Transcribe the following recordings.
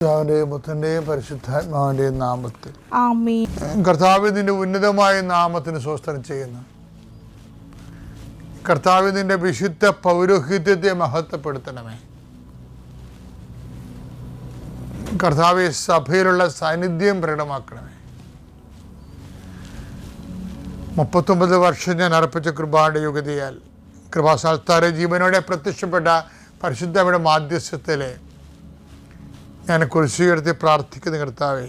പുത്രന്റെയും പരിശുദ്ധാത്മാവിന്റെയും നാമത്തിൽ ആമേൻ. കർത്താവിന്റെ ഉന്നതമായ നാമത്തിന് സ്തോത്രം ചെയ്യുന്നു. കർത്താവിന്റെ വിശുദ്ധ പൗരോഹിത്യത്തെ മഹത്വപ്പെടുത്തണമേ. കർത്താവ് സഭയിലുള്ള സാന്നിധ്യം പ്രകടമാക്കണമേ. 39 വർഷം ഞാൻ അർപ്പിച്ച കൃപയുടെ യുഗതിയാൽ കൃപാസ്ഥാനത്താരെ ജീവനോടെ പ്രത്യക്ഷപ്പെട്ട പരിശുദ്ധയുടെ മാധ്യസ്ഥത്തിലെ ഞാൻ കുരിശ് ഉയർത്തി പ്രാർത്ഥിക്കുന്ന കർത്താവേ,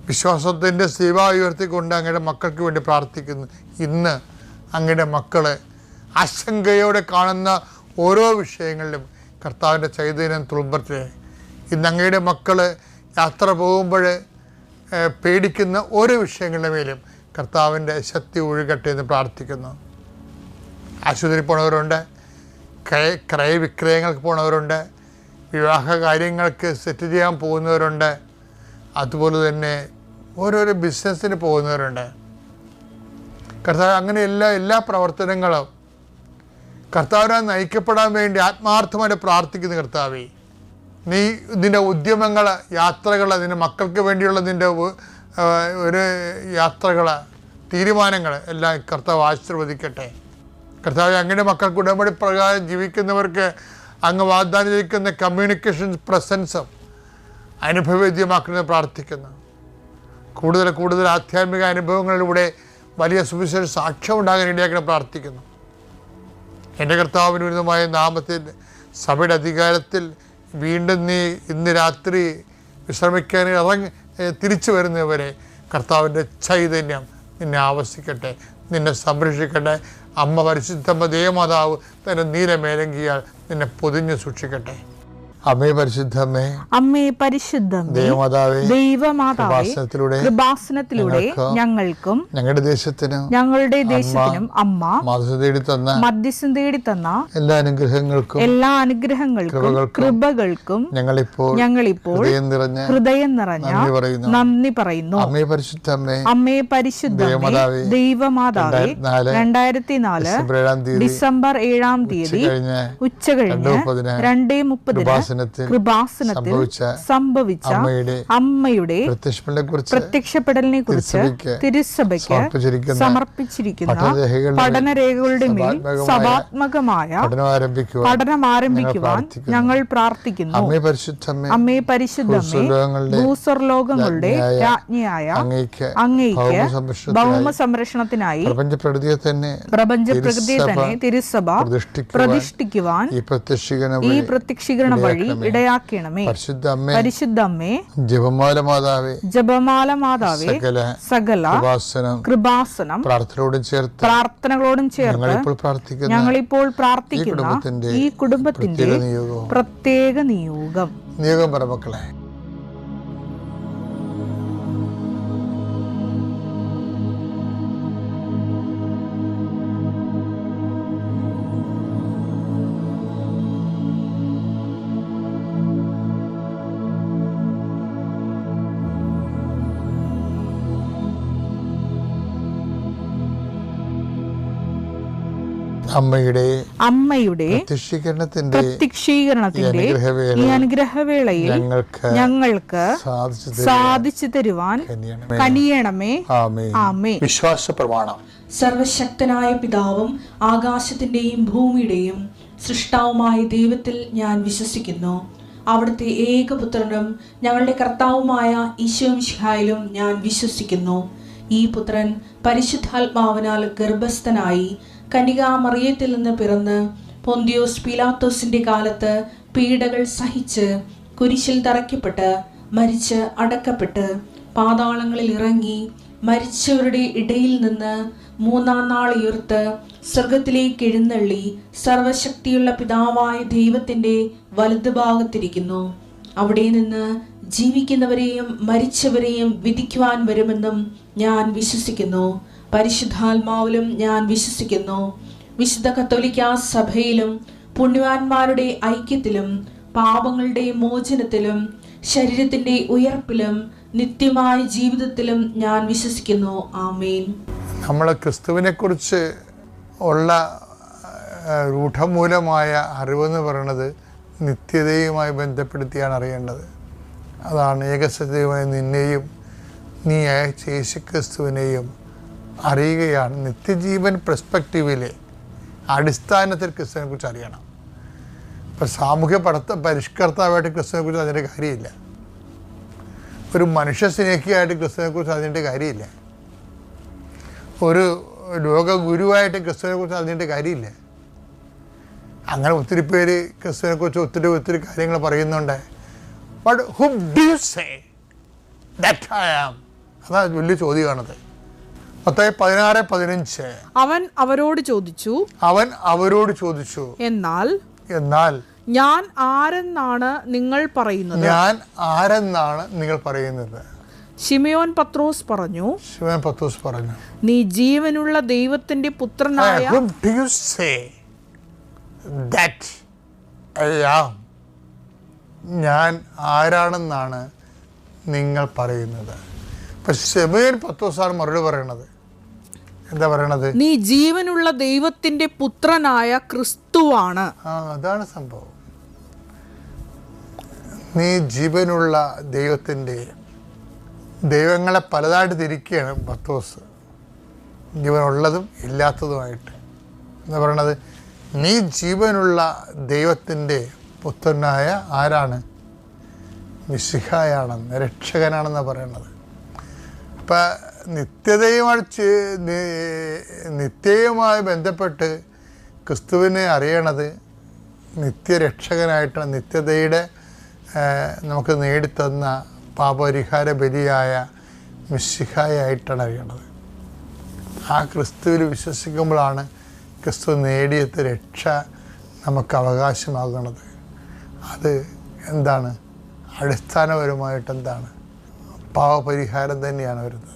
വിശ്വാസത്തിൻ്റെ സേവ ഉയർത്തിക്കൊണ്ട് അങ്ങയുടെ മക്കൾക്ക് വേണ്ടി പ്രാർത്ഥിക്കുന്നു. ഇന്ന് അങ്ങയുടെ മക്കളെ ആശങ്കയോടെ കാണുന്ന ഓരോ വിഷയങ്ങളിലും കർത്താവിൻ്റെ ചൈതന്യം തുളുമ്പട്ടെ. ഇന്ന് അങ്ങയുടെ മക്കൾ യാത്ര പോകുമ്പോൾ പേടിക്കുന്ന ഓരോ വിഷയങ്ങളുടെ മേലും കർത്താവിൻ്റെ ശക്തി ഒഴുകട്ടെ എന്ന് പ്രാർത്ഥിക്കുന്നു. ആശുപത്രി പോണവരുണ്ട്, ക്രയവിക്രയങ്ങൾക്ക് പോണവരുണ്ട്, വിവാഹ കാര്യങ്ങൾക്ക് സെറ്റ് ചെയ്യാൻ പോകുന്നവരുണ്ട്, അതുപോലെ തന്നെ ഓരോരോ ബിസിനസ്സിന് പോകുന്നവരുണ്ട്. കർത്താവ് അങ്ങനെ എല്ലാ പ്രവർത്തനങ്ങളും കർത്താവിനെ നയിക്കപ്പെടാൻ വേണ്ടി ആത്മാർത്ഥമായിട്ട് പ്രാർത്ഥിക്കുന്ന കർത്താവേ, നീ നിൻ്റെ ഉദ്യമങ്ങൾ, യാത്രകൾ, നിൻ്റെ മക്കൾക്ക് വേണ്ടിയുള്ള നിൻ്റെ ഒരു യാത്രകൾ, തീരുമാനങ്ങൾ എല്ലാം കർത്താവ് ആശീർവദിക്കട്ടെ. കർത്താവ് അങ്ങയുടെ മക്കൾക്ക് ഉടമ്പടി പ്രകാരം ജീവിക്കുന്നവർക്ക് അങ്ങ് വാഗ്ദാനം ചെയ്യിക്കുന്ന കമ്മ്യൂണിക്കേഷൻ പ്രസൻസും അനുഭവവേദ്യമാക്കുന്നത് പ്രാർത്ഥിക്കുന്നു. കൂടുതൽ ആധ്യാത്മിക അനുഭവങ്ങളിലൂടെ വലിയ സുവിശേഷ സാക്ഷ്യം ഉണ്ടാകാൻ ഇടയാക്കണം പ്രാർത്ഥിക്കുന്നു. എൻ്റെ കർത്താവിന് വിരുദ്ധമായ നാമത്തിൽ സഭയുടെ അധികാരത്തിൽ വീണ്ടും നീ ഇന്ന് രാത്രി വിശ്രമിക്കാൻ തിരിച്ചു വരുന്നവരെ കർത്താവിൻ്റെ ചൈതന്യം നിന്നെ ആവസിക്കട്ടെ, നിന്നെ സംരക്ഷിക്കട്ടെ. അമ്മ പരിശുദ്ധമ്മ ദേവമാതാവ് തന്റെ നീലമേലങ്കിയാൽ നിന്നെ പൊതിഞ്ഞു സൂക്ഷിക്കട്ടെ. അമ്മേ പരിശുദ്ധമ്മേ, അമ്മേ പരിശുദ്ധമ്മേ, ദേവമാതാവേ, ദൈവമാതാവേ, കൃപാസനത്തിലൂടെ ഞങ്ങൾക്കും ഞങ്ങളുടെ ദേശത്തിനും അമ്മ മധ്യസ്ഥം തേടി തന്ന എല്ലാ അനുഗ്രഹങ്ങൾക്കും കൃപകൾക്കും ഞങ്ങളിപ്പോൾ ഹൃദയം നിറഞ്ഞ നന്ദി പറയുന്നു. അമ്മേ പരിശുദ്ധമ്മേ, ദൈവമാതാവേ, 2004 ഡിസംബർ 7-ാം തീയതി ഉച്ചകഴിഞ്ഞ് 2:30 കൃപാസനത്തിൽ സംഭവിച്ച അമ്മയുടെ പ്രത്യക്ഷപ്പെടലിനെ കുറിച്ച് തിരുസഭയ്ക്ക് സമർപ്പിച്ചിരിക്കുന്ന പഠനരേഖകളുടെ മേൽ സഭാത്മകമായ പഠനം ആരംഭിക്കുവാൻ ഞങ്ങൾ പ്രാർത്ഥിക്കുന്നു. അമ്മേ പരിശുദ്ധമ്മേ, ഭൂസ്വർലോകങ്ങളുടെ രാജ്ഞിയായ അങ്ങേയ്ക്ക് ഭൗമ സംരക്ഷണത്തിനായി പ്രപഞ്ചപ്രകൃതിയെ തന്നെ തിരുസഭ പ്രതിഷ്ഠിക്കുവാൻ ഈ പ്രത്യക്ഷീകരണ വഴി ഇടയാക്കണമേ. പരിശുദ്ധമ്മേ, ജപമാല മാതാവേ, സകല കൃപാസനം പ്രാർത്ഥനകളോടും ചേർത്ത് ഞങ്ങളിപ്പോൾ പ്രാർത്ഥിക്കുന്ന ഈ കുടുംബത്തിന്റെ പ്രത്യേക നിയോഗം പറമക്കളെ. അമ്മയുടെ പ്രത്യക്ഷീകരണത്തിന്റെ ഈ അനുഗ്രഹവേളയിൽ ഞങ്ങൾക്ക് സാധിച്ചു തരുവാൻ കനിയണമേ. ആമേൻ. വിശ്വാസ പ്രമാണം. സർവശക്തനായ പിതാവും ആകാശത്തിന്റെയും ഭൂമിയുടെയും സൃഷ്ടാവുമായ ദൈവത്തിൽ ഞാൻ വിശ്വസിക്കുന്നു. അവിടുത്തെ ഏകപുത്രനും ഞങ്ങളുടെ കർത്താവുമായ ഈശോമിശിഹായിലും ഞാൻ വിശ്വസിക്കുന്നു. ഈ പുത്രൻ പരിശുദ്ധാത്മാവിനാൽ ഗർഭസ്ഥനായി കന്യകാമറിയത്തിൽ നിന്ന് പിറന്ന് പൊന്തിയോസ് പീലാത്തോസിന്റെ കാലത്ത് പീഡകൾ സഹിച്ച് കുരിശിൽ തറയ്ക്കപ്പെട്ട് മരിച്ച് അടക്കപ്പെട്ട് പാതാളങ്ങളിൽ ഇറങ്ങി മരിച്ചവരുടെ ഇടയിൽ നിന്ന് 3-ാം നാൾ ഉയർത്ത് സ്വർഗത്തിലേക്ക് എഴുന്നള്ളി സർവശക്തിയുള്ള പിതാവായ ദൈവത്തിന്റെ വലതുഭാഗത്തിരിക്കുന്നു. അവിടെ നിന്ന് ജീവിക്കുന്നവരെയും മരിച്ചവരെയും വിധിക്കുവാൻ വരുമെന്നും ഞാൻ വിശ്വസിക്കുന്നു. പരിശുദ്ധാത്മാവിലും ഞാൻ വിശ്വസിക്കുന്നു. വിശുദ്ധ കത്തോലിക്കാ സഭയിലും പുണ്യവാന്മാരുടെ ഐക്യത്തിലും പാപങ്ങളുടെ മോചനത്തിലും ശരീരത്തിന്റെ ഉയർപ്പിലും നിത്യമായ ജീവിതത്തിലും ഞാൻ വിശ്വസിക്കുന്നു. ആമേൻ. നമ്മളെ ക്രിസ്തുവിനെ കുറിച്ച് ഉള്ള രൂഢമൂലമായ അറിവെന്ന് പറയുന്നത് നിത്യതയുമായി ബന്ധപ്പെടുത്തിയാണ് അറിയേണ്ടത്. അതാണ് ഏകസത്യമായ നിന്നെയും നീ അയച്ച യേശുക്രിസ്തുവിനെയും അറിയുകയാണ്. നിത്യജീവൻ പെർസ്പെക്റ്റീവിലെ അടിസ്ഥാനത്തിൽ ക്രിസ്തുവിനെ കുറിച്ച് അറിയണം. ഇപ്പം സാമൂഹ്യ പരിഷ്കർത്താവായിട്ട് ക്രിസ്തുവിനെ കുറിച്ച് അതിൻ്റെ കാര്യമില്ല. ഒരു മനുഷ്യ സ്നേഹിയായിട്ട് ക്രിസ്തുവിനെ കുറിച്ച് അതിൻ്റെ കാര്യമില്ല. ഒരു ലോകഗുരുവായിട്ട് ക്രിസ്തുവിനെ കുറിച്ച് അതിൻ്റെ കാര്യമില്ല. അങ്ങനെ ഒത്തിരി പേര് ക്രിസ്തുവിനെ കുറിച്ച് ഒത്തിരി കാര്യങ്ങൾ പറയുന്നുണ്ട്. But who do you say that I am? അതാ വലിയ ചോദ്യമാണത്. മത്തായി 16:15 അവൻ അവരോട് ചോദിച്ചു എന്നാൽ ഞാൻ ആരെന്നാണ് നിങ്ങൾ പറയുന്നത്? ശിമയോൻ പത്രോസ് പറഞ്ഞു നീ ജീവനുള്ള ദൈവത്തിന്റെ പുത്രനായ ഞാൻ ആരാണെന്നാണ് നിങ്ങൾ പറയുന്നത്? ഇപ്പൊ ശിമയോൻ പത്രോസാണ് മറുപടി പറയണത്. എന്താ പറയണത്? നീ ജീവനുള്ള ദൈവത്തിന്റെ പുത്രനായ ക്രിസ്തുവാണ്. അതാണ് സംഭവം. നീ ജീവനുള്ള ദൈവത്തിൻ്റെ, ദൈവങ്ങളെ പലതായിട്ട് തിരിക്കുകയാണ് പത്രോസ്, ജീവനുള്ളതും ഇല്ലാത്തതുമായിട്ട്. എന്താ പറയണത്? നീ ജീവനുള്ള ദൈവത്തിൻ്റെ പുത്രനായ ആരാണ്? മിശിഹായാണെന്ന്, രക്ഷകനാണെന്നാണ് പറയണത്. അപ്പം നിത്യവുമായി ബന്ധപ്പെട്ട് ക്രിസ്തുവിനെ അറിയണത് നിത്യരക്ഷകനായിട്ടാണ്. നിത്യതയുടെ നമുക്ക് നേടിത്തന്ന പാപപരിഹാര ബലിയായ മിശിഹായായിട്ടാണ് അറിയണത്. ആ ക്രിസ്തുവിൽ വിശ്വസിക്കുമ്പോഴാണ് ക്രിസ്തു നേടിയത് രക്ഷ നമുക്ക് അവകാശമാകുന്നത്. അത് എന്താണ്? അടിസ്ഥാനപരമായിട്ട് എന്താണ്? പാപപരിഹാരം തന്നെയാണ് വരുന്നത്.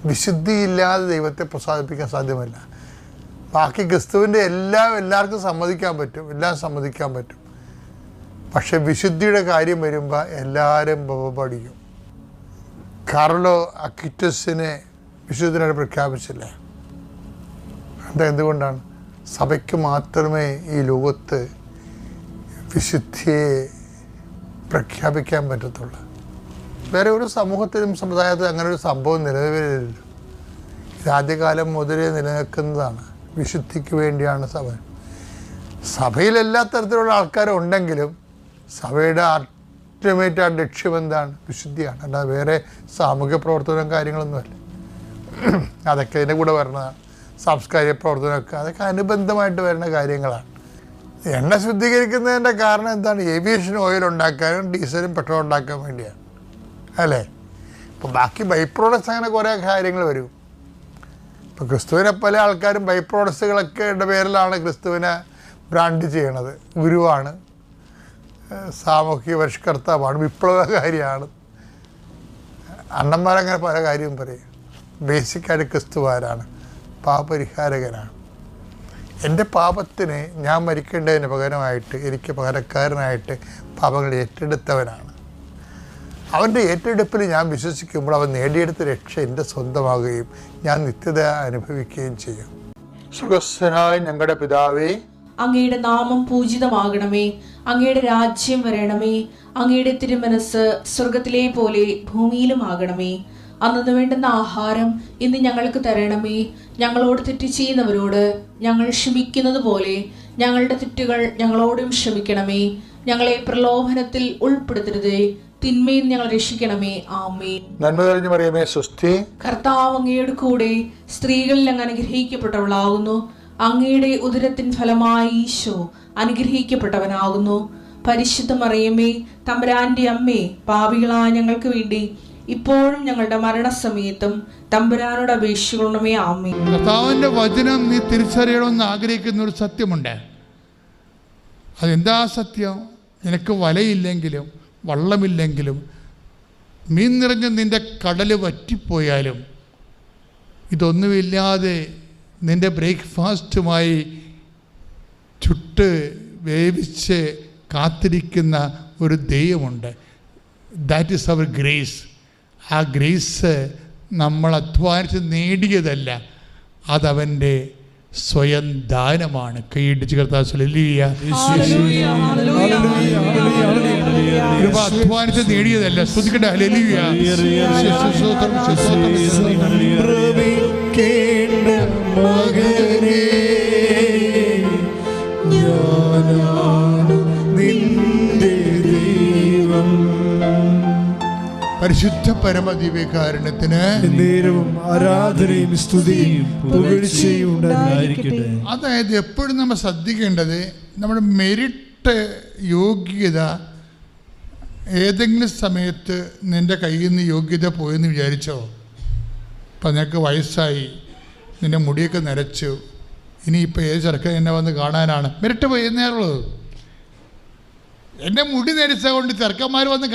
വിശുദ്ധിയില്ലാതെ ദൈവത്തെ പ്രസാദിപ്പിക്കാൻ സാധ്യമല്ല. ബാക്കി ക്രിസ്തുവിൻ്റെ എല്ലാവർക്കും സമ്മതിക്കാൻ പറ്റും. പക്ഷെ വിശുദ്ധിയുടെ കാര്യം വരുമ്പോൾ എല്ലാവരും പഠിക്കും. കാർലോ അക്വിറ്റസിനെ വിശുദ്ധനായിട്ട് പ്രഖ്യാപിച്ചില്ലേ? എന്തുകൊണ്ടാണ്? സഭയ്ക്ക് മാത്രമേ ഈ ലോകത്ത് വിശുദ്ധിയെ പ്രഖ്യാപിക്കാൻ പറ്റത്തുള്ളൂ. വേറെ ഒരു സമൂഹത്തിലും സമുദായത്തിലും അങ്ങനെ ഒരു സംഭവം നിലവിലില്ല. ഇത് ആദ്യകാലം മുതലേ നിലനിൽക്കുന്നതാണ്. വിശുദ്ധിക്ക് വേണ്ടിയാണ് സഭ. സഭയിൽ എല്ലാ തരത്തിലുള്ള ആൾക്കാരും ഉണ്ടെങ്കിലും സഭയുടെ അൾട്ടിമേറ്റ് ആ ലക്ഷ്യം എന്താണ്? വിശുദ്ധിയാണ്. അല്ലാതെ വേറെ സാമൂഹ്യ പ്രവർത്തനം കാര്യങ്ങളൊന്നുമല്ല. അതൊക്കെ ഇതിൻ്റെ കൂടെ വരുന്നതാണ്. സാംസ്കാരിക പ്രവർത്തനമൊക്കെ അതൊക്കെ അനുബന്ധമായിട്ട് വരുന്ന കാര്യങ്ങളാണ്. എണ്ണ ശുദ്ധീകരിക്കുന്നതിൻ്റെ കാരണം എന്താണ്? ഏവിയേഷൻ ഓയിൽ ഉണ്ടാക്കാനും ഡീസലും പെട്രോൾ ഉണ്ടാക്കാൻ വേണ്ടിയാണ്, അല്ലേ? ഇപ്പോൾ ബാക്കി ബൈ പ്രോഡക്ട്സ് അങ്ങനെ കുറേ കാര്യങ്ങൾ വരും. ഇപ്പോൾ ക്രിസ്തുവിനെ പല ആൾക്കാരും ബൈ പ്രോഡക്ട്സുകളൊക്കെ പേരിലാണ് ക്രിസ്തുവിനെ ബ്രാൻഡ് ചെയ്യണത്. ഗുരുവാണ്, സാമൂഹിക പരിഷ്കർത്താവാണ്, വിപ്ലവകാരിയാണ്. അണ്ണന്മാരങ്ങനെ പല കാര്യവും പറയും. ബേസിക്കായിട്ട് ക്രിസ്തുവാരാണ്? പാപപരിഹാരകനാണ്. എൻ്റെ പാപത്തിന് ഞാൻ മരിക്കേണ്ടതിന് പകരമായിട്ട് എനിക്ക് പകരക്കാരനായിട്ട് പാപങ്ങൾ ഏറ്റെടുത്തവനാണ്. അവൻ്റെ ഏറ്റെടുപ്പിൽ ഞാൻ വിശ്വസിക്കുമ്പോൾ അവൻ നേടിയെടുത്ത രക്ഷ എൻ്റെ സ്വന്തമാകുകയും ഞാൻ നിത്യത അനുഭവിക്കുകയും ചെയ്യും. സ്വർഗ്ഗസ്ഥനായ ഞങ്ങളുടെ പിതാവേ, അങ്ങയുടെ നാമം പൂജിതമാകണമേ. അങ്ങയുടെ രാജ്യം വരണമേ. അങ്ങയുടെ തിരുമനസ് സ്വർഗത്തിലെ പോലെ ഭൂമിയിലും ആകണമേ. അന്നു വേണ്ടുന്ന ആഹാരം ഇന്ന് ഞങ്ങൾക്ക് തരണമേ. ഞങ്ങളോട് തെറ്റ് ചെയ്യുന്നവരോട് ഞങ്ങൾ ക്ഷമിക്കുന്നത് പോലെ ഞങ്ങളുടെ തെറ്റുകൾ ഞങ്ങളോടും ക്ഷമിക്കണമേ. ഞങ്ങളെ പ്രലോഭനത്തിൽ ഉൾപ്പെടുത്തരുതേ, തിന്മയിൽ ഞങ്ങൾ രക്ഷിക്കണമേ. ആമേൻ. നന്മ നിറഞ്ഞ മറിയമേ, സ്വസ്തി. കർത്താവ് അങ്ങയുടെ കൂടെ സ്ത്രീകളിൽ അങ്ങ് അനുഗ്രഹിക്കപ്പെട്ടവളാകുന്നു. അങ്ങയുടെ ഉദരത്തിൻ ഫലമായി ഈശോ അനുഗ്രഹിക്കപ്പെട്ടവനാകുന്നു. പരിശുദ്ധ മറിയമേ, തമ്പുരാന്റെ അമ്മേ, പാപികളായ ഞങ്ങൾക്ക് വേണ്ടി ഇപ്പോഴും ഞങ്ങളുടെ മരണസമയത്തും തമ്പുരാനോട് അപേക്ഷിക്കണമേ. ആമേൻ. കർത്താവിന്റെ വചനം നീ തിരിച്ചറിയണമെന്ന് ആഗ്രഹിക്കുന്ന ഒരു സത്യമുണ്ട്. അതെന്താ സത്യം? നിനക്ക് വലയില്ലെങ്കിലും വള്ളമില്ലെങ്കിലും മീൻ നിറഞ്ഞ നിൻ്റെ കടൽ വറ്റിപ്പോയാലും ഇതൊന്നുമില്ലാതെ നിൻ്റെ ബ്രേക്ക്ഫാസ്റ്റുമായി ചുട്ട് വേവിച്ച് കാത്തിരിക്കുന്ന ഒരു ദൈവമുണ്ട്. That is our grace. ആ ഗ്രേസ് നമ്മൾ അധ്വാനിച്ച് നേടിയതല്ല, അതവൻ്റെ സ്വയം ദാനമാണ്. കൈയിടിച്ച് കർത്താവ് ഹല്ലേലൂയ. കൃപ അധ്വാനിച്ച് നേടിയതല്ല. സ്തുതിക്കട്ടെ. ഹല്ലേലൂയ. സംഭ്രമിക്കേണ്ട മകനേ, ഞാനാണ് നിന്റെ ദൈവം. പരിശുദ്ധ പരമദിവ്യകാരുണ്യത്തിന് നേരവും ആരാധനയും സ്തുതിയും പുകഴ്ചയും ഉണ്ടായിരിക്കട്ടെ. അതായത് എപ്പോഴും നമ്മൾ ശ്രദ്ധിക്കേണ്ടത് നമ്മുടെ മെരിറ്റ്, യോഗ്യത, ഏതെങ്കിലും സമയത്ത് നിൻ്റെ കയ്യിൽ നിന്ന് യോഗ്യത പോയെന്ന് വിചാരിച്ചോ? ഇപ്പം നിനക്ക് വയസ്സായി, നിൻ്റെ മുടിയൊക്കെ നരച്ചു, ഇനിയിപ്പോൾ ഏത് ചെറുക്കൻ എന്നെ വന്ന് കാണാനാണ്, മെരിറ്റ് പോയെന്നേറുള്ളത്. എൻ്റെ മുടി നരച്ച കൊണ്ട് ചെറുക്കന്മാർ വന്ന്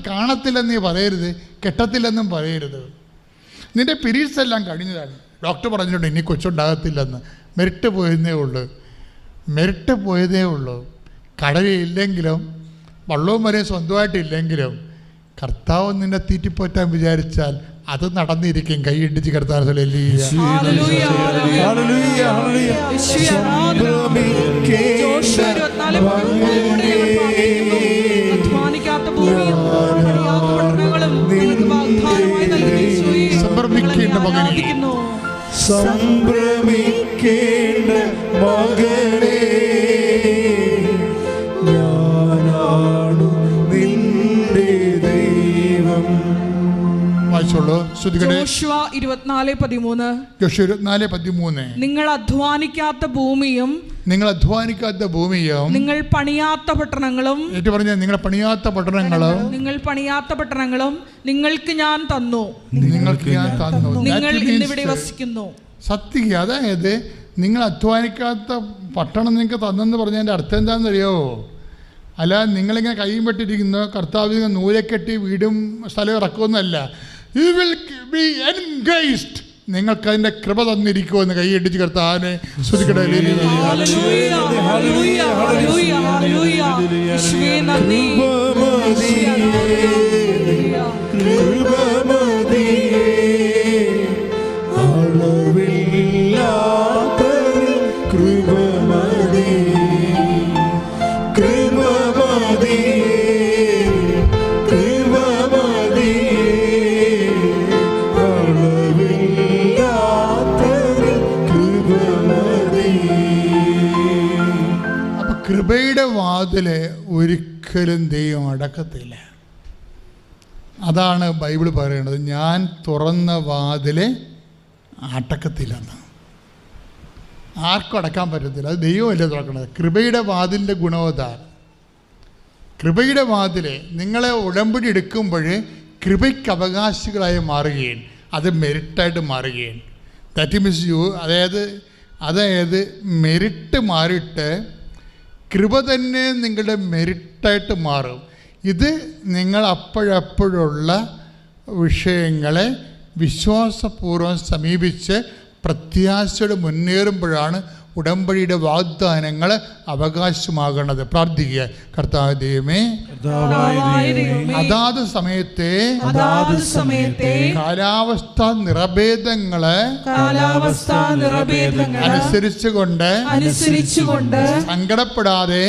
കാണത്തില്ലെന്ന് നീ പറയരുത്, കെട്ടത്തില്ലെന്നും പറയരുത്. നിൻ്റെ പീരീഡ്സ് എല്ലാം കഴിഞ്ഞതാണ്, ഡോക്ടർ പറഞ്ഞിട്ടുണ്ട് ഇനി കൊച്ചുണ്ടാകത്തില്ലെന്ന്. മെരിറ്റ് പോയതേ ഉള്ളൂ, മെരിറ്റ് പോയതേ ഉള്ളൂ. കടലില്ലെങ്കിലും വള്ളവും വരെയും സ്വന്തമായിട്ടില്ലെങ്കിലും കർത്താവ് നിന്നെ തീറ്റിപ്പോറ്റാൻ വിചാരിച്ചാൽ അത് നടന്നിരിക്കും. കൈയിടിച്ച് കർത്താവ് സംഭ്രമിക്കേണ്ട മകനെ, സംഭ്രമിക്കേണ്ട മകനേ, ഞാനാണ് നിന്റെ ദൈവം. വായിച്ചോളൂ. യോശുവ 24:13. നിങ്ങൾ അധ്വാനിക്കാത്ത ഭൂമിയും നിങ്ങൾ പണിയാത്ത പട്ടണങ്ങളും നിങ്ങൾ പണിയാത്ത പട്ടണങ്ങളും നിങ്ങൾക്ക് ഞാൻ തന്നു, നിങ്ങൾ ഇന്നിവിടെ വസിക്കുന്നു. സത്യം. അതായത് നിങ്ങൾ അധ്വാനിക്കാത്ത പട്ടണം നിങ്ങൾക്ക് തന്നെന്ന് പറഞ്ഞതിൻ്റെ അർത്ഥം എന്താണെന്നറിയാമോ? അല്ല നിങ്ങളിങ്ങനെ കൈയും പെട്ടിരിക്കുന്നു, കർത്താവ് നൂലക്കെട്ടി വീടും സ്ഥലവും ഇറക്കുമെന്നല്ല. You will be engraced. നിങ്ങൾക്ക് അതിൻ്റെ കൃപ തന്നിരിക്കുമെന്ന് കൈയടിച്ച് കർത്താവിനെ സ്തുതിക്കട്ടെ. കൃപയുടെ വാതില് ഒരിക്കലും ദൈവം അടക്കത്തില്ല. അതാണ് ബൈബിൾ പറയുന്നത്, ഞാൻ തുറന്ന വാതില് അടക്കത്തില്ലെന്ന്. ആർക്കും അടക്കാൻ പറ്റത്തില്ല, അത് ദൈവമല്ലേ തുറക്കണത്. കൃപയുടെ വാതിലിൻ്റെ ഗുണവത, കൃപയുടെ വാതില് നിങ്ങളെ ഉടമ്പടി എടുക്കുമ്പോൾ കൃപയ്ക്ക് അവകാശികളായി മാറുകയും അത് മെരിറ്റായിട്ട് മാറുകയും. ദാറ്റ് മീൻസ് അതായത് മെരിറ്റ് മാറിയിട്ട് കൃപ തന്നെ നിങ്ങളുടെ മെരിറ്റായിട്ട് മാറും. ഇത് നിങ്ങൾ അപ്പോഴപ്പോഴുള്ള വിഷയങ്ങളെ വിശ്വാസപൂർവ്വം സമീപിച്ച് പ്രത്യാശയോടെ മുന്നേറുമ്പോഴാണ് ഉടമ്പടിയുടെ വാഗ്ദാനങ്ങൾ അവകാശമാകണത്. പ്രാർത്ഥിക്കുക. കർത്താവ് ദൈവമേ, അതാത് സമയത്തെ കാലാവസ്ഥാ നിറഭേദങ്ങള് അനുസരിച്ചുകൊണ്ട് സങ്കടപ്പെടാതെ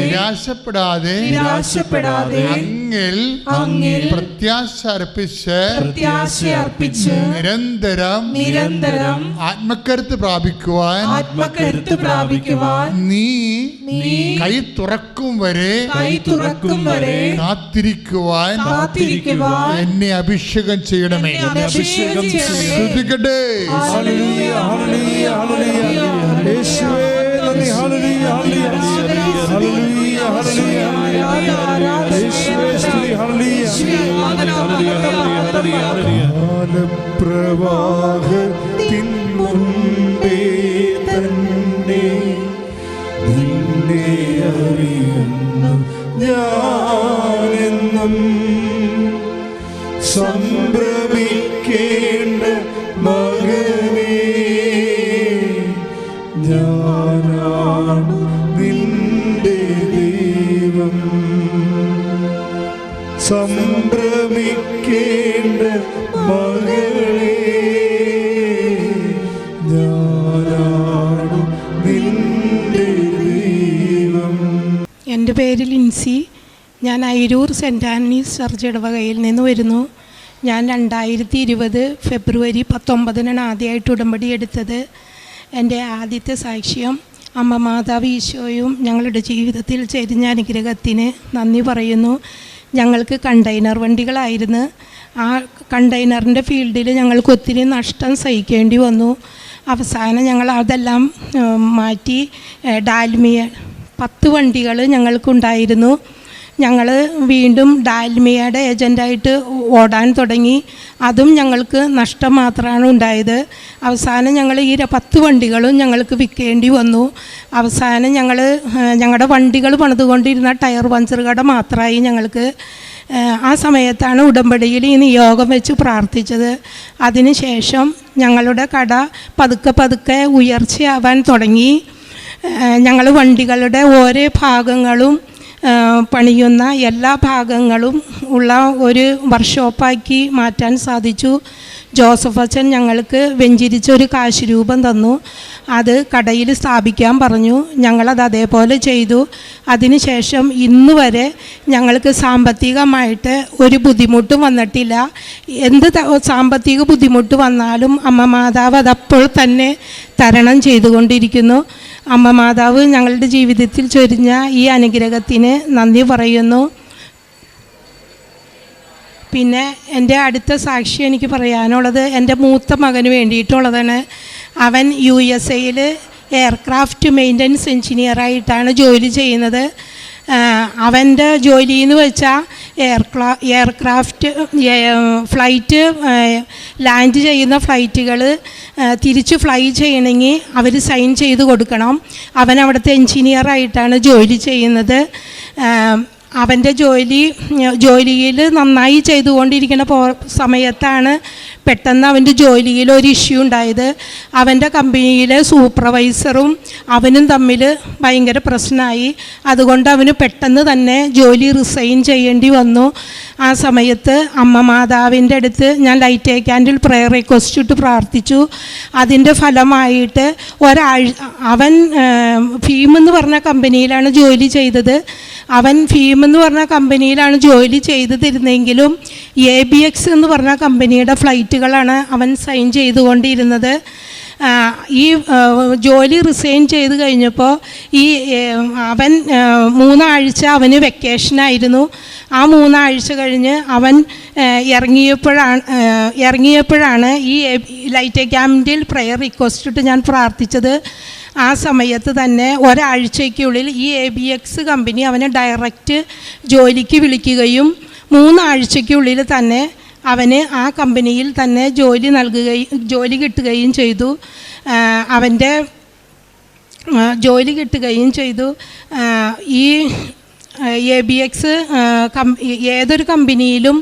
നിരാശപ്പെടാതെ അങ്ങിൽ പ്രത്യാശ അർപ്പിച്ച് നിരന്തരം ആത്മകരുത്ത് പ്രാപിക്കുവാൻ നീ കൈ തുറക്കും വരെ കാത്തിരിക്കുവാൻ എന്നെ അഭിഷേകം ചെയ്യണമേ. ശ്രദ്ധിക്കട്ടെ. പ്രവാഹത്തിൻ മുൻപേ തന്നെ നിന്നെ അറിയുന്നു ഞാനെന്നും. സംഭ്രമിക്കേണ്ട മകനേ, ഞാനാണ് നിന്റെ ദൈവം. സംഭ്രമിക്കേണ്ട മകളേ, ഞാനാണ് നിന്റെ ദൈവം. എൻ്റെ പേര് ലിൻസി. ഞാൻ അയിരൂർ സെൻറ്റ് ആൻറ്റണീസ് ചർച്ച് ഇടവകയിൽ നിന്ന് വരുന്നു. ഞാൻ 2020 ഫെബ്രുവരി 19 ആദ്യമായിട്ട് ഉടമ്പടി എടുത്തത്. എൻ്റെ ആദ്യത്തെ സാക്ഷ്യം അമ്മ മാതാവ് ഈശോയും ഞങ്ങളുടെ ജീവിതത്തിൽ ചെരിഞ്ഞ അനുഗ്രഹത്തിന് നന്ദി പറയുന്നു. ഞങ്ങൾക്ക് കണ്ടെയ്നർ വണ്ടികളായിരുന്നു. ആ കണ്ടെയ്നറിൻ്റെ ഫീൽഡിൽ ഞങ്ങൾക്ക് ഒത്തിരി നഷ്ടം സഹിക്കേണ്ടി വന്നു. അവസാനം ഞങ്ങൾ അതെല്ലാം മാറ്റി ഡാൽമിയ 10 വണ്ടികൾ ഞങ്ങൾക്കുണ്ടായിരുന്നു. ഞങ്ങൾ വീണ്ടും ഡാൽമിയയുടെ ഏജൻ്റായിട്ട് ഓടാൻ തുടങ്ങി. അതും ഞങ്ങൾക്ക് നഷ്ടം മാത്രമാണ് ഉണ്ടായത്. അവസാനം ഞങ്ങൾ ഈ 10 വണ്ടികളും ഞങ്ങൾക്ക് വിൽക്കേണ്ടി വന്നു. അവസാനം ഞങ്ങളുടെ വണ്ടികൾ പണിതുകൊണ്ടിരുന്ന ടയർ പഞ്ചർ കട മാത്രമായി ഞങ്ങൾക്ക്. ആ സമയത്താണ് ഉടമ്പടിയിൽ ഈ നിയോഗം വെച്ച് പ്രാർത്ഥിച്ചത്. അതിനുശേഷം ഞങ്ങളുടെ കട പതുക്കെ ഉയർച്ചയാവാൻ തുടങ്ങി. ഞങ്ങൾ വണ്ടികളുടെ ഓരോ ഭാഗങ്ങളും പണിയുന്ന എല്ലാ ഭാഗങ്ങളും ഉള്ള ഒരു വർക്ക്ഷോപ്പാക്കി മാറ്റാൻ സാധിച്ചു. ജോസഫ് അച്ഛൻ ഞങ്ങൾക്ക് വെഞ്ചിരിച്ചൊരു കാശ് രൂപം തന്നു. അത് കടയിൽ സ്ഥാപിക്കാൻ പറഞ്ഞു. ഞങ്ങളത് അതേപോലെ ചെയ്തു. അതിനുശേഷം ഇന്ന് വരെ ഞങ്ങൾക്ക് സാമ്പത്തികമായിട്ട് ഒരു ബുദ്ധിമുട്ടും വന്നിട്ടില്ല. എന്ത് സാമ്പത്തിക ബുദ്ധിമുട്ട് വന്നാലും അമ്മ മാതാവ് അതപ്പോൾ തന്നെ തരണം ചെയ്തുകൊണ്ടിരിക്കുന്നു. അമ്മ മാതാവ് ഞങ്ങളുടെ ജീവിതത്തിൽ ചൊരിഞ്ഞ ഈ അനുഗ്രഹത്തിന് നന്ദി പറയുന്നു. പിന്നെ എൻ്റെ അടുത്ത സാക്ഷി എനിക്ക് പറയാനുള്ളത് എൻ്റെ മൂത്ത മകന് വേണ്ടിയിട്ടുള്ളതാണ്. അവൻ USA എയർക്രാഫ്റ്റ് മെയിൻ്റനൻസ് എഞ്ചിനീയറായിട്ടാണ് ജോലി ചെയ്യുന്നത്. അവൻ്റെ ജോലി എന്ന് വെച്ചാൽ എയർക്രാഫ്റ്റ് ഫ്ലൈറ്റ് ലാൻഡ് ചെയ്യുന്ന ഫ്ലൈറ്റുകൾ തിരിച്ച് ഫ്ലൈ ചെയ്യണമെങ്കിൽ അവർ സൈൻ ചെയ്ത് കൊടുക്കണം. അവൻ അവിടുത്തെ എഞ്ചിനീയറായിട്ടാണ് ജോലി ചെയ്യുന്നത്. അവൻ്റെ ജോലിയിൽ നന്നായി ചെയ്തുകൊണ്ടിരിക്കുന്ന സമയത്താണ് പെട്ടെന്ന് അവൻ്റെ ജോലിയിൽ ഒരു ഇഷ്യൂ ഉണ്ടായത്. അവൻ്റെ കമ്പനിയിലെ സൂപ്പർവൈസറും അവനും തമ്മിൽ ഭയങ്കര പ്രശ്നമായി. അതുകൊണ്ട് അവന് പെട്ടെന്ന് തന്നെ ജോലി റിസൈൻ ചെയ്യേണ്ടി വന്നു. ആ സമയത്ത് അമ്മ മാതാവിൻ്റെ അടുത്ത് ഞാൻ ലൈറ്റ് ക്യാൻഡിൽ പ്രയർ റിക്വസ്റ്റ് ഇട്ട് പ്രാർത്ഥിച്ചു. അതിൻ്റെ ഫലമായിട്ട് അവൻ ഫീം എന്ന് പറഞ്ഞ കമ്പനിയിലാണ് ജോലി ചെയ്തത്. അവൻ ഫീം എന്ന് പറഞ്ഞ കമ്പനിയിലാണ് ജോലി ചെയ്തിരുന്നെങ്കിലും ABX എന്ന് പറഞ്ഞ കമ്പനിയുടെ ഫ്ലൈറ്റുകളാണ് അവൻ സൈൻ ചെയ്തുകൊണ്ടിരുന്നത്. ഈ ജോലി റിസൈൻ ചെയ്ത് കഴിഞ്ഞപ്പോൾ അവൻ 3 ആഴ്ച അവന് വെക്കേഷനായിരുന്നു. ആ 3 ആഴ്ച കഴിഞ്ഞ് അവൻ ഇറങ്ങിയപ്പോഴാണ് ഈ ലൈറ്റ് ക്യാൻഡിൽ പ്രയർ റിക്വസ്റ്റ് ഇട്ട് ഞാൻ പ്രാർത്ഥിച്ചത്. ആ സമയത്ത് തന്നെ ഒരാഴ്ചയ്ക്കുള്ളിൽ ഈ ABX കമ്പനി അവനെ ഡയറക്റ്റ് ജോലിക്ക് വിളിക്കുകയും 3 ആഴ്ചയ്ക്കുള്ളിൽ തന്നെ അവന് ആ കമ്പനിയിൽ തന്നെ ജോലി കിട്ടുകയും ചെയ്തു. അവൻ്റെ ജോലി കിട്ടുകയും ചെയ്തു. ഈ ABX ഏതൊരു കമ്പനിയിലും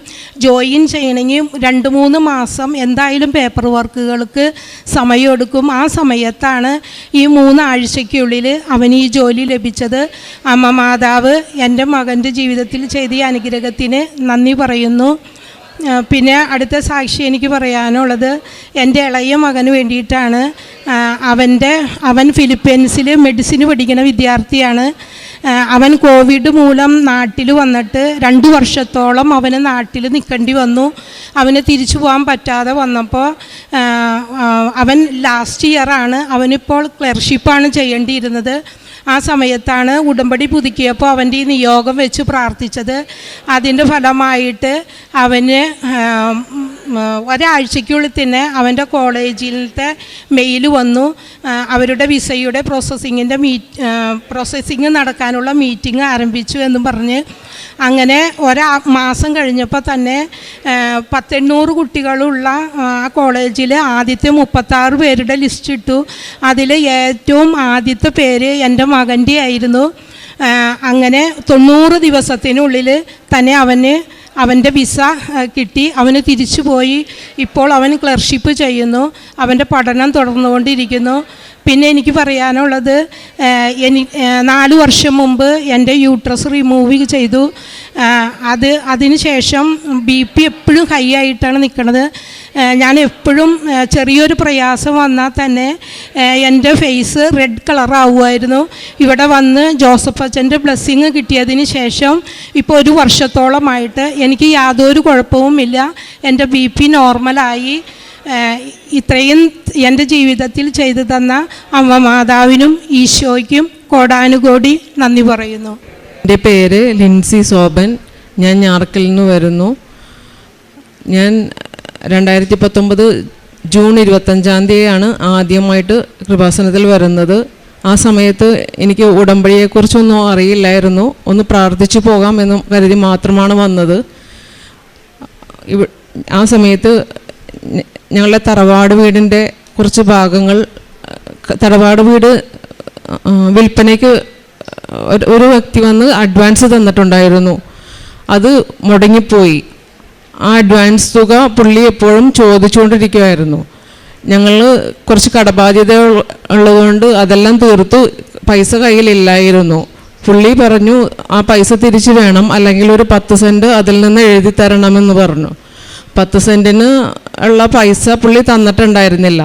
ജോയിൻ ചെയ്യണമെങ്കിൽ 2-3 മാസം എന്തായാലും പേപ്പർ വർക്കുകൾക്ക് സമയമെടുക്കും. ആ സമയത്താണ് ഈ 3 ആഴ്ചയ്ക്കുള്ളിൽ അവന് ഈ ജോലി ലഭിച്ചത്. അമ്മ മാതാവ് എൻ്റെ മകൻ്റെ ജീവിതത്തിൽ ചെയ്ത ഈ അനുഗ്രഹത്തിന് നന്ദി പറയുന്നു. പിന്നെ അടുത്ത സാക്ഷി എനിക്ക് പറയാനുള്ളത് എൻ്റെ ഇളയ മകന് വേണ്ടിയിട്ടാണ്. അവൻ ഫിലിപ്പീൻസിൽ മെഡിസിൻ പഠിക്കുന്ന വിദ്യാർത്ഥിയാണ്. അവൻ കോവിഡ് മൂലം നാട്ടിൽ വന്നിട്ട് 2 വർഷത്തോളം അവന് നാട്ടിൽ നിൽക്കേണ്ടി വന്നു. അവന് തിരിച്ചു പോകാൻ പറ്റാതെ വന്നപ്പോൾ അവൻ ലാസ്റ്റ് ഇയറാണ്. അവനിപ്പോൾ ക്ലർഷിപ്പാണ് ചെയ്യേണ്ടിയിരുന്നത്. ആ സമയത്താണ് ഉടമ്പടി പുതുക്കിയപ്പോൾ അവൻ്റെ ഈ നിയോഗം വെച്ച് പ്രാർത്ഥിച്ചത്. അതിൻ്റെ ഫലമായിട്ട് അവന് ഒരാഴ്ചയ്ക്കുള്ളിൽ തന്നെ അവൻ്റെ കോളേജിലത്തെ മെയിൽ വന്നു. അവരുടെ വിസയുടെ പ്രോസസ്സിങ് നടക്കാനുള്ള മീറ്റിംഗ് ആരംഭിച്ചു എന്നും പറഞ്ഞ് അങ്ങനെ മാസം കഴിഞ്ഞപ്പോൾ തന്നെ 1800 കുട്ടികളുള്ള ആ കോളേജിൽ ആദ്യത്തെ 36 പേരുടെ ലിസ്റ്റ് ഇട്ടു. അതിൽ ഏറ്റവും ആദ്യത്തെ പേര് എൻ്റെ മകൻ്റെ ആയിരുന്നു. അങ്ങനെ 90 ദിവസത്തിനുള്ളിൽ തന്നെ അവൻ്റെ വിസ കിട്ടി. അവന് തിരിച്ചു പോയി. ഇപ്പോൾ അവൻ ക്ലർഷിപ്പ് ചെയ്യുന്നു. അവൻ്റെ പഠനം തുടർന്നുകൊണ്ടിരിക്കുന്നു. പിന്നെ എനിക്ക് പറയാനുള്ളത് 4 വർഷം മുമ്പ് എൻ്റെ യൂട്രസ് റിമൂവ് ചെയ്തു. അതിന് ശേഷം BP എപ്പോഴും ഹൈ ആയിട്ടാണ് നിൽക്കുന്നത്. ഞാൻ എപ്പോഴും ചെറിയൊരു പ്രയാസം വന്നാൽ തന്നെ എൻ്റെ ഫേസ് റെഡ് കളറാവുമായിരുന്നു. ഇവിടെ വന്ന് ജോസഫ് അച്ഛൻ്റെ ബ്ലെസ്സിങ് കിട്ടിയതിന് ശേഷം ഇപ്പോൾ 1 വർഷത്തോളമായിട്ട് എനിക്ക് യാതൊരു കുഴപ്പവുമില്ല. എൻ്റെ BP നോർമലായി. ഇത്രയും എൻ്റെ ജീവിതത്തിൽ ചെയ്തു തന്ന അമ്മ മാതാവിനും ഈശോയ്ക്കും കോടാനുകോടി നന്ദി പറയുന്നു. എൻ്റെ പേര് ലിൻസി സോബൻ. ഞാൻ ഞാറക്കലിൽ നിന്ന് വരുന്നു. ഞാൻ 2019 ജൂൺ 25-ാം തീയതിയാണ് ആദ്യമായിട്ട് കൃപാസനത്തിൽ വരുന്നത്. ആ സമയത്ത് എനിക്ക് ഉടമ്പടിയെക്കുറിച്ചൊന്നും അറിയില്ലായിരുന്നു. ഒന്ന് പ്രാർത്ഥിച്ചു പോകാമെന്ന് കരുതി മാത്രമാണ് വന്നത്. ആ സമയത്ത് ഞങ്ങളുടെ തറവാട് വീടിൻ്റെ കുറച്ച് ഭാഗങ്ങൾ, തറവാട് വീട് വിൽപ്പനയ്ക്ക് ഒരു വ്യക്തി വന്ന് അഡ്വാൻസ് തന്നിട്ടുണ്ടായിരുന്നു. അത് മുടങ്ങിപ്പോയി. ആ അഡ്വാൻസ് തുക പുള്ളി എപ്പോഴും ചോദിച്ചുകൊണ്ടിരിക്കുമായിരുന്നു. ഞങ്ങൾ കുറച്ച് കടബാധ്യത ഉള്ളതുകൊണ്ട് അതെല്ലാം തീർത്തു. പൈസ കയ്യിലില്ലായിരുന്നു. പുള്ളി പറഞ്ഞു ആ പൈസ തിരിച്ചു വേണം, അല്ലെങ്കിൽ ഒരു 10 സെൻറ്റ് അതിൽ നിന്ന് എഴുതി തരണമെന്ന് പറഞ്ഞു. 10 സെൻറ്റിന് ഉള്ള പൈസ പുള്ളി തന്നിട്ടുണ്ടായിരുന്നില്ല.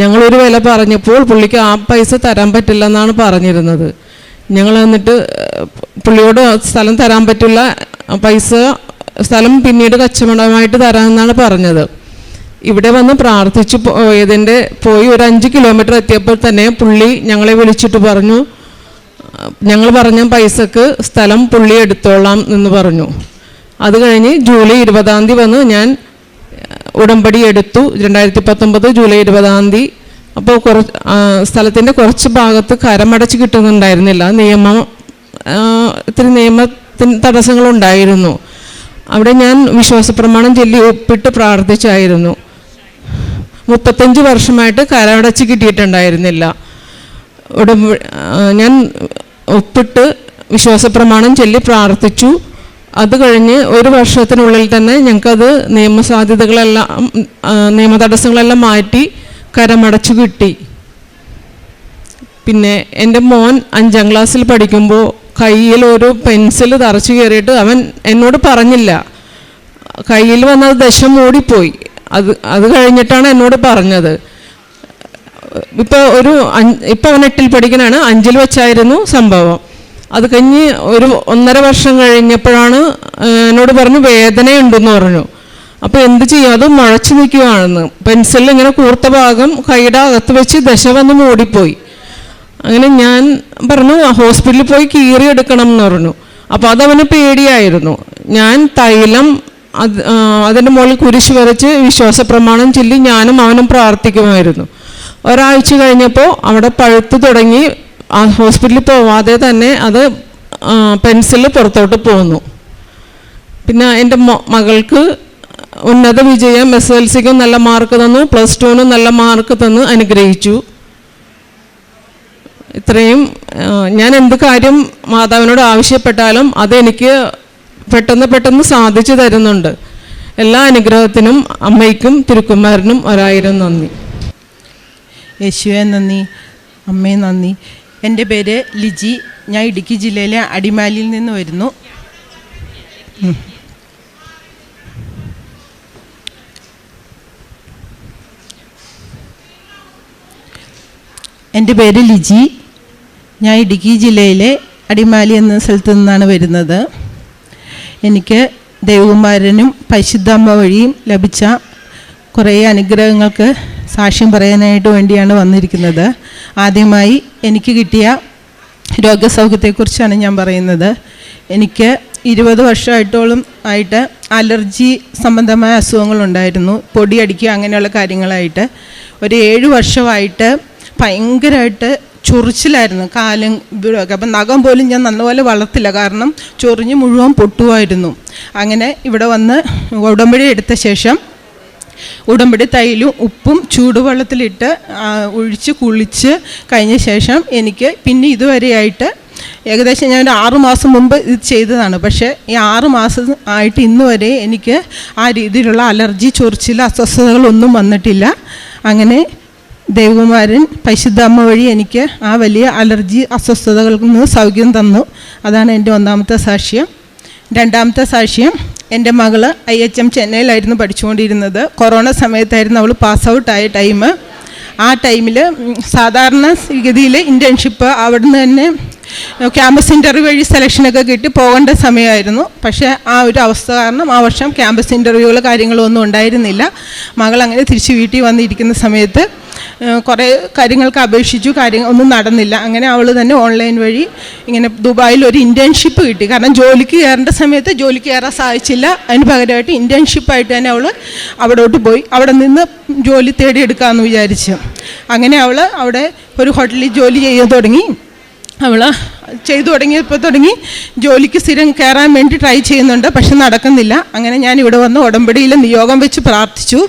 ഞങ്ങളൊരു വില പറഞ്ഞപ്പോൾ പുള്ളിക്ക് ആ പൈസ തരാൻ പറ്റില്ലെന്നാണ് പറഞ്ഞിരുന്നത്. ഞങ്ങൾ എന്നിട്ട് പുള്ളിയോട് സ്ഥലം തരാൻ പറ്റില്ല, പൈസ സ്ഥലം പിന്നീട് കച്ചവടമായിട്ട് തരാമെന്നാണ് പറഞ്ഞത്. ഇവിടെ വന്ന് പ്രാർത്ഥിച്ചു പോയി ഒരു 5 കിലോമീറ്റർ എത്തിയപ്പോൾ തന്നെ പുള്ളി ഞങ്ങളെ വിളിച്ചിട്ട് പറഞ്ഞു, ഞങ്ങൾ പറഞ്ഞ പൈസക്ക് സ്ഥലം പുള്ളി എടുത്തോളാം എന്ന് പറഞ്ഞു. അത് കഴിഞ്ഞ് ജൂലൈ 20-ാം തീയതി വന്ന് ഞാൻ ഉടമ്പടി എടുത്തു. 2019 ജൂലൈ 20-ാം തീയതി. അപ്പോൾ സ്ഥലത്തിൻ്റെ കുറച്ച് ഭാഗത്ത് കരമടച്ച് കിട്ടുന്നുണ്ടായിരുന്നില്ല. ഇത്തിരി നിയമത്തിന് തടസ്സങ്ങളുണ്ടായിരുന്നു. അവിടെ ഞാൻ വിശ്വാസപ്രമാണം ചൊല്ലി ഒപ്പിട്ട് പ്രാർത്ഥിച്ചായിരുന്നു. 35 വർഷമായിട്ട് കരമടച്ച് കിട്ടിയിട്ടുണ്ടായിരുന്നില്ല. ഞാൻ ഒപ്പിട്ട് വിശ്വാസപ്രമാണം ചൊല്ലി പ്രാർത്ഥിച്ചു. അത് കഴിഞ്ഞ് 1 വർഷത്തിനുള്ളിൽ തന്നെ ഞങ്ങൾക്കത് നിയമ തടസ്സങ്ങളെല്ലാം മാറ്റി കരമടച്ചു കിട്ടി. പിന്നെ എൻ്റെ മോൻ 5-ാം ക്ലാസ്സിൽ പഠിക്കുമ്പോൾ കയ്യിൽ ഒരു പെൻസിൽ തറച്ചു കയറിയിട്ട് അവൻ എന്നോട് പറഞ്ഞില്ല. കയ്യിൽ വന്നത് ദശ മൂടിപ്പോയി. അത് കഴിഞ്ഞിട്ടാണ് എന്നോട് പറഞ്ഞത്. ഇപ്പോൾ അവൻ 8-ൽ പഠിക്കാനാണ്. 5-ൽ വെച്ചായിരുന്നു സംഭവം. അത് കഴിഞ്ഞ് ഒരു 1.5 വർഷം കഴിഞ്ഞപ്പോഴാണ് എന്നോട് പറഞ്ഞു വേദനയുണ്ടെന്ന് പറഞ്ഞു. അപ്പോൾ എന്ത് ചെയ്യും, അത് മുഴച്ചു നിൽക്കുകയാണെന്ന്. പെൻസിലിൽ ഇങ്ങനെ കൂർത്ത ഭാഗം കൈയുടെ അകത്ത് വെച്ച് ദശ വന്ന് മൂടിപ്പോയി. അങ്ങനെ ഞാൻ പറഞ്ഞു ഹോസ്പിറ്റലിൽ പോയി കീറി എടുക്കണം എന്ന് പറഞ്ഞു. അപ്പോൾ അതവന് പേടിയായിരുന്നു. ഞാൻ തൈലം അതിൻ്റെ മുകളിൽ കുരിശ് വരച്ച് വിശ്വാസപ്രമാണം ചൊല്ലി ഞാനും അവനും പ്രാർത്ഥിക്കുമായിരുന്നു. ഒരാഴ്ച കഴിഞ്ഞപ്പോൾ അവിടെ പഴുത്ത് തുടങ്ങി. ആ ഹോസ്പിറ്റലിൽ പോവാതെ തന്നെ അത് പെൻസിൽ പുറത്തോട്ട് പോന്നു. പിന്നെ എൻ്റെ മകൾക്ക് ഉന്നത വിജയം, SSLCക്കും നല്ല മാർക്ക് തന്നു, +2നും നല്ല മാർക്ക് തന്ന് അനുഗ്രഹിച്ചു. ഇത്രയും ഞാൻ എന്ത് കാര്യം മാതാവിനോട് ആവശ്യപ്പെട്ടാലും അതെനിക്ക് പെട്ടെന്ന് സാധിച്ചു തരുന്നുണ്ട്. എല്ലാ അനുഗ്രഹത്തിനും അമ്മയ്ക്കും തിരുക്കുമാരനും 1000 നന്ദി. യേശുവേ നന്ദി, അമ്മേ നന്ദി. എൻ്റെ പേര് ലിജി. ഞാൻ ഇടുക്കി ജില്ലയിലെ അടിമാലിയിൽ നിന്ന് വരുന്നു. എൻ്റെ പേര് ലിജി. ഞാൻ ഇടുക്കി ജില്ലയിലെ അടിമാലി എന്ന സ്ഥലത്തു നിന്നാണ് വരുന്നത്. എനിക്ക് ദൈവകുമാരനും പരിശുദ്ധാമ്മ വഴിയും ലഭിച്ച കുറേ അനുഗ്രഹങ്ങൾക്ക് സാക്ഷ്യം പറയാനായിട്ട് വേണ്ടിയാണ് വന്നിരിക്കുന്നത്. ആദ്യമായി എനിക്ക് കിട്ടിയ രോഗസൗഖ്യത്തെക്കുറിച്ചാണ് ഞാൻ പറയുന്നത്. എനിക്ക് 20 വർഷമായിട്ടോളം ആയിട്ട് അലർജി സംബന്ധമായ അസുഖങ്ങളുണ്ടായിരുന്നു. പൊടിയടിക്കുക അങ്ങനെയുള്ള കാര്യങ്ങളായിട്ട്. ഒരു 7 വർഷമായിട്ട് ഭയങ്കരമായിട്ട് ചൊറിച്ചിലായിരുന്നു കാലും ഇവിടെയൊക്കെ. അപ്പം നഖം പോലും ഞാൻ നല്ലപോലെ വളർത്തില്ല, കാരണം ചൊറിഞ്ഞ് മുഴുവൻ പൊട്ടുമായിരുന്നു. അങ്ങനെ ഇവിടെ വന്ന് ഉടമ്പടി എടുത്ത ശേഷം ഉടമ്പടി തൈലും ഉപ്പും ചൂടുവെള്ളത്തിലിട്ട് ഒഴിച്ച് കുളിച്ച് കഴിഞ്ഞ ശേഷം എനിക്ക് പിന്നെ ഇതുവരെയായിട്ട് ഏകദേശം ഞാൻ ഒരു 6 മാസം മുമ്പ് ഇത് ചെയ്തതാണ്. പക്ഷേ ഈ 6 മാസം ആയിട്ട് ഇന്ന് വരെ എനിക്ക് ആ രീതിയിലുള്ള അലർജി, ചൊറിച്ചിൽ, അസ്വസ്ഥതകളൊന്നും വന്നിട്ടില്ല. അങ്ങനെ ദൈവകുമാരൻ പരിശുദ്ധാമ്മ വഴി എനിക്ക് ആ വലിയ അലർജി അസ്വസ്ഥതകളിൽ നിന്ന് സൗഖ്യം തന്നു. അതാണ് എൻ്റെ 1ാമത്തെ സാക്ഷ്യം. രണ്ടാമത്തെ സാക്ഷ്യം, എൻ്റെ മകള് IHM ചെന്നൈയിലായിരുന്നു പഠിച്ചുകൊണ്ടിരുന്നത്. കൊറോണ സമയത്തായിരുന്നു അവൾ പാസ് ഔട്ടായ ടൈം. ആ ടൈമിൽ സാധാരണ ഗതിയിൽ ഇൻറ്റേൺഷിപ്പ് അവിടുന്ന് തന്നെ ക്യാമ്പസ് ഇൻ്റർവ്യൂ വഴി സെലക്ഷനൊക്കെ കിട്ടി പോകേണ്ട സമയമായിരുന്നു. പക്ഷേ ആ ഒരു അവസ്ഥ കാരണം ആ വർഷം ക്യാമ്പസ് ഇൻ്റർവ്യൂകൾ കാര്യങ്ങളൊന്നും ഉണ്ടായിരുന്നില്ല. മകൾ അങ്ങനെ തിരിച്ച് വീട്ടിൽ വന്നിരിക്കുന്ന സമയത്ത് കുറേ കാര്യങ്ങൾക്ക് അപേക്ഷിച്ചു, ഒന്നും നടന്നില്ല. അങ്ങനെ അവൾ തന്നെ ഓൺലൈൻ വഴി ഇങ്ങനെ ദുബായിൽ ഒരു ഇൻറ്റേൺഷിപ്പ് കിട്ടി. കാരണം ജോലിക്ക് കയറേണ്ട സമയത്ത് ജോലിക്ക് കയറാൻ സാധിച്ചില്ല. അതിന് പകരമായിട്ട് ഇൻറ്റേൺഷിപ്പായിട്ട് തന്നെ അവൾ അവിടോട്ട് പോയി. അവിടെ നിന്ന് ജോലി തേടിയെടുക്കാമെന്ന് വിചാരിച്ചു. അങ്ങനെ അവൾ അവിടെ ഒരു ഹോട്ടലിൽ ജോലി ചെയ്യാൻ തുടങ്ങി. അവൾ ചെയ്തു തുടങ്ങി ജോലിക്ക് സ്ഥിരം കയറാൻ വേണ്ടി ട്രൈ ചെയ്യുന്നുണ്ട്, പക്ഷെ നടക്കുന്നില്ല. അങ്ങനെ ഞാൻ ഇവിടെ വന്ന് ഉടമ്പടിയിൽ നിയോഗം വെച്ച് പ്രാർത്ഥിച്ചു.